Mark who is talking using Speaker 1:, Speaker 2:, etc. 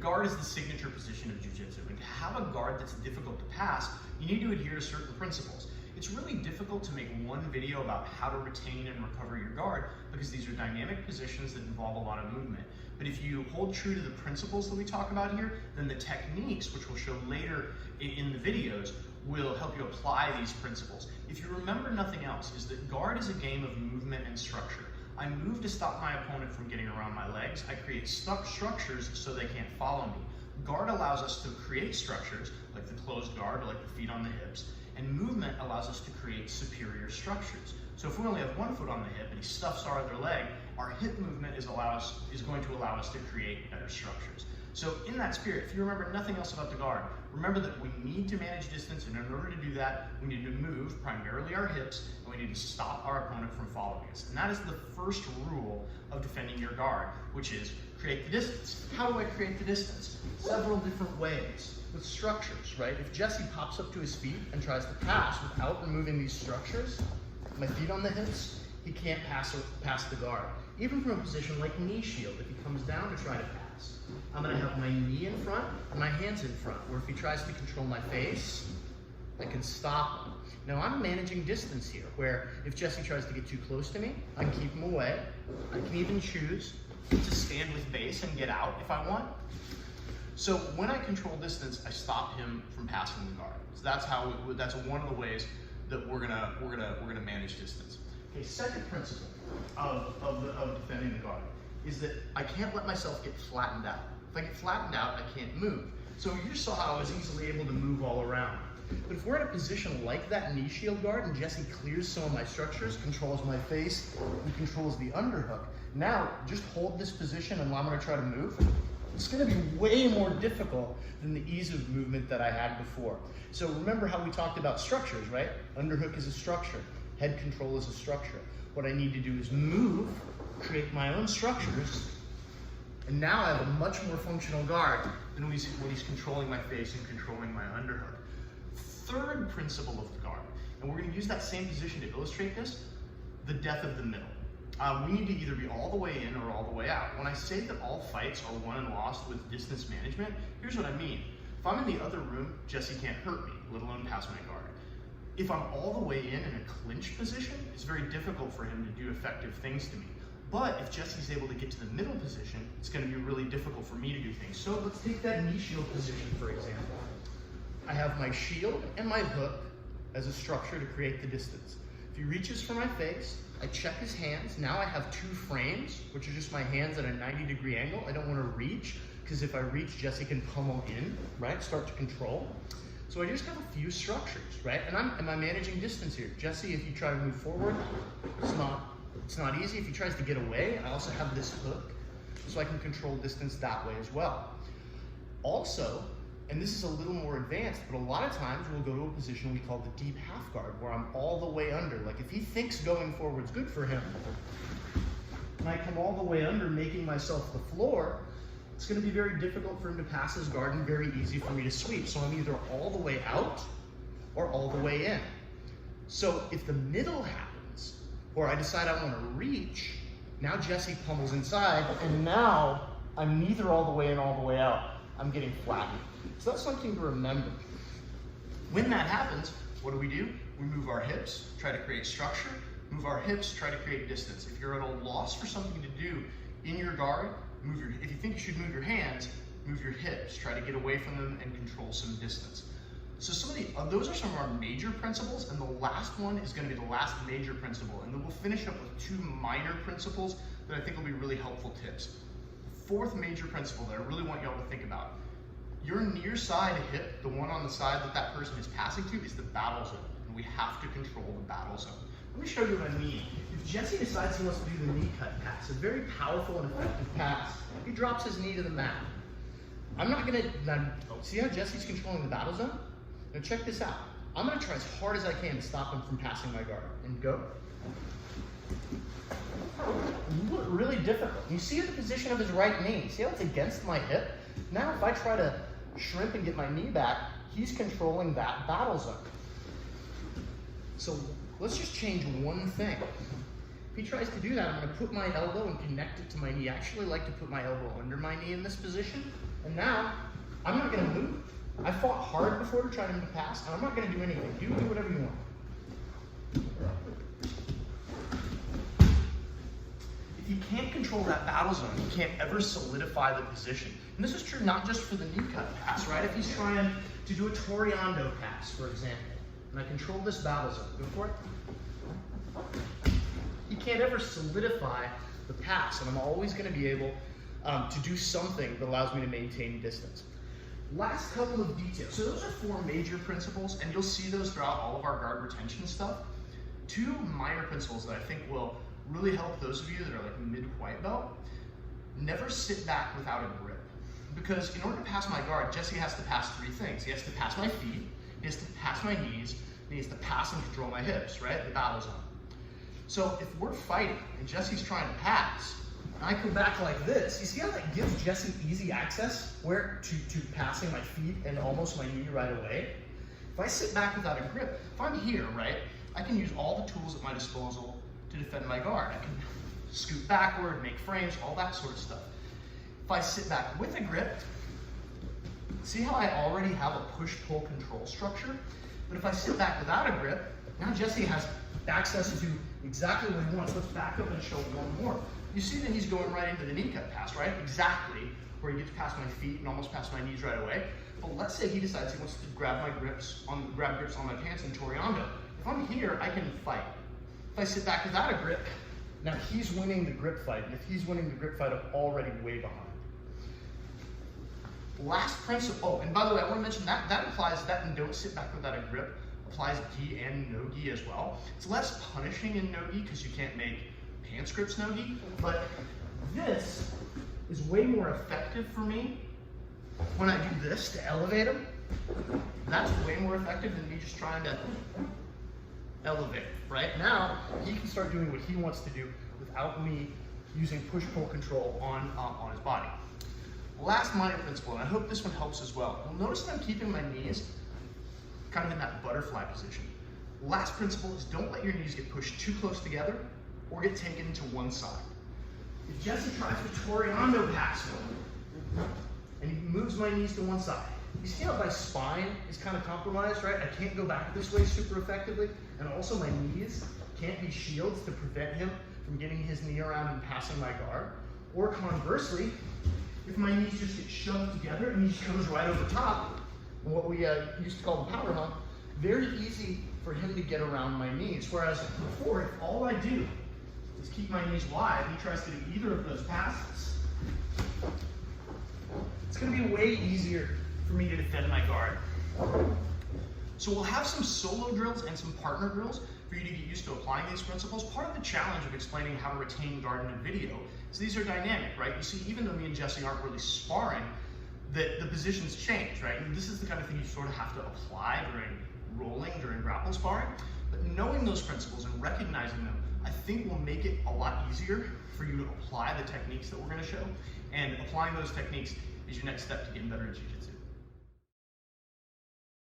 Speaker 1: guard is the signature position of jiu-jitsu, and to have a guard that's difficult to pass, you need to adhere to certain principles. It's really difficult to make one video about how to retain and recover your guard because these are dynamic positions that involve a lot of movement. But if you hold true to the principles that we talk about here, then the techniques, which we'll show later in the videos, will help you apply these principles. If you remember nothing else, is that guard is a game of movement and structure. I move to stop my opponent from getting around my legs. I create structures so they can't follow me. Guard allows us to create structures, like the closed guard, or like the feet on the hips, and movement allows us to create superior structures. So if we only have one foot on the hip and he stuffs our other leg, our hip movement is going to allow us to create better structures. So in that spirit, if you remember nothing else about the guard, remember that we need to manage distance, and in order to do that, we need to move primarily our hips, and we need to stop our opponent from following us. And that is the first rule of defending your guard, which is create the distance. How do I create the distance? Several different ways. With structures, right? If Jesse pops up to his feet and tries to pass without removing these structures, my feet on the hips, he can't pass the guard. Even from a position like knee shield, if he comes down to try to pass, I'm gonna have my knee in front and my hands in front, where if he tries to control my face, I can stop him. Now I'm managing distance here, where if Jesse tries to get too close to me, I can keep him away. I can even choose to stand with base and get out if I want. So when I control distance, I stop him from passing the guard. So that's one of the ways that we're gonna manage distance. Okay, second principle of defending the guard is that I can't let myself get flattened out. If I get flattened out, I can't move. So you just saw how I was easily able to move all around. But if we're in a position like that knee shield guard and Jesse clears some of my structures, controls my face, and controls the underhook, now just hold this position and I'm gonna try to move. It's gonna be way more difficult than the ease of movement that I had before. So remember how we talked about structures, right? Underhook is a structure, head control is a structure. What I need to do is move, create my own structures, and now I have a much more functional guard than when he's controlling my face and controlling my underhook. Third principle of the guard, and we're gonna use that same position to illustrate this, the death of the middle. We need to either be all the way in or all the way out. When I say that all fights are won and lost with distance management, here's what I mean. If I'm in the other room, Jesse can't hurt me, let alone pass my guard. If I'm all the way in a clinch position, it's very difficult for him to do effective things to me. But if Jesse's able to get to the middle position, it's gonna be really difficult for me to do things. So let's take that knee shield position, for example. I have my shield and my hook as a structure to create the distance. If he reaches for my face, I check his hands. Now I have two frames, which are just my hands at a 90-degree angle. I don't want to reach, because if I reach, Jesse can pummel in, right? Start to control. So I just have a few structures, right? And am I managing distance here? Jesse, if you try to move forward, it's not easy. If he tries to get away, I also have this hook, so I can control distance that way as well. Also, and this is a little more advanced, but a lot of times we'll go to a position we call the deep half guard, where I'm all the way under. Like if he thinks going forward's good for him, and I come all the way under, making myself the floor, it's gonna be very difficult for him to pass his guard and very easy for me to sweep. So I'm either all the way out or all the way in. So if the middle happens, or I decide I wanna reach, now Jesse pummels inside, and now I'm neither all the way in, all the way out. I'm getting flattened. So that's something to remember. When that happens, what do? We move our hips, try to create structure, move our hips, try to create distance. If you're at a loss for something to do in your guard, if you think you should move your hands, move your hips, try to get away from them and control some distance. So those are some of our major principles, and the last one is gonna be the last major principle, and then we'll finish up with two minor principles that I think will be really helpful tips. Fourth major principle that I really want y'all to think about. Your near side hip, the one on the side that person is passing to, is the battle zone, and we have to control the battle zone. Let me show you what I mean. If Jesse decides he wants to do the knee cut pass, a very powerful and effective pass, he drops his knee to the mat. I'm not gonna, see how Jesse's controlling the battle zone? Now check this out. I'm gonna try as hard as I can to stop him from passing my guard, and go. Really difficult. You see the position of his right knee. See how it's against my hip? Now if I try to shrimp and get my knee back, he's controlling that battle zone. So let's just change one thing. If he tries to do that, I'm gonna put my elbow and connect it to my knee. I actually like to put my elbow under my knee in this position. And now, I'm not gonna move. I fought hard before to try to pass, and I'm not gonna do anything. Do whatever you want. If you can't control that battle zone, you can't ever solidify the position. And this is true not just for the knee cut pass, right? If he's trying to do a Toriando pass, for example, and I control this battle zone, go for it. He can't ever solidify the pass, and I'm always gonna be able to do something that allows me to maintain distance. Last couple of details. So those are 4 major principles, and you'll see those throughout all of our guard retention stuff. 2 minor principles that I think will really help those of you that are like mid-white belt. Never sit back without a grip. Because in order to pass my guard, Jesse has to pass 3 things. He has to pass my feet, he has to pass my knees, and he has to pass and control my hips, right? The battle zone. So if we're fighting and Jesse's trying to pass, and I come back like this, you see how that gives Jesse easy access to passing my feet and almost my knee right away? If I sit back without a grip, if I'm here, right, I can use all the tools at my disposal to defend my guard. I can scoot backward, make frames, all that sort of stuff. If I sit back with a grip, see how I already have a push-pull control structure? But if I sit back without a grip, now Jesse has access to exactly what he wants. Let's back up and show one more. You see that he's going right into the knee cut pass, right? Exactly where he gets past my feet and almost past my knees right away. But let's say he decides he wants to grab grips on my pants and Toriando. If I'm here, I can fight. If I sit back without a grip, now he's winning the grip fight. And if he's winning the grip fight, I'm already way behind. Last principle, and by the way, I want to mention that applies that and don't sit back without a grip, applies gi and no gi as well. It's less punishing in no gi because you can't make pants grips no gi, but this is way more effective for me when I do this to elevate him. That's way more effective than me just trying to elevate, right? Now, he can start doing what he wants to do without me using push-pull control on his body. Last minor principle, and I hope this one helps as well. You'll notice that I'm keeping my knees kind of in that butterfly position. Last principle is don't let your knees get pushed too close together or get taken to one side. If Jesse tries to Toriando pass me, and he moves my knees to one side, you see how my spine is kind of compromised, right? I can't go back this way super effectively, and also my knees can't be shields to prevent him from getting his knee around and passing my guard. Or conversely, if my knees just get shoved together and he just comes right over top, what we used to call the power hump, very easy for him to get around my knees. Whereas before, if all I do is keep my knees wide, and he tries to do either of those passes, it's gonna be way easier for me to defend my guard. So we'll have some solo drills and some partner drills for you to get used to applying these principles. Part of the challenge of explaining how to retain guard in a video is these are dynamic, right? You see, even though me and Jesse aren't really sparring, the positions change, right? And this is the kind of thing you sort of have to apply during grapple sparring. But knowing those principles and recognizing them, I think will make it a lot easier for you to apply the techniques that we're gonna show. And applying those techniques is your next step to getting better at jiu-jitsu.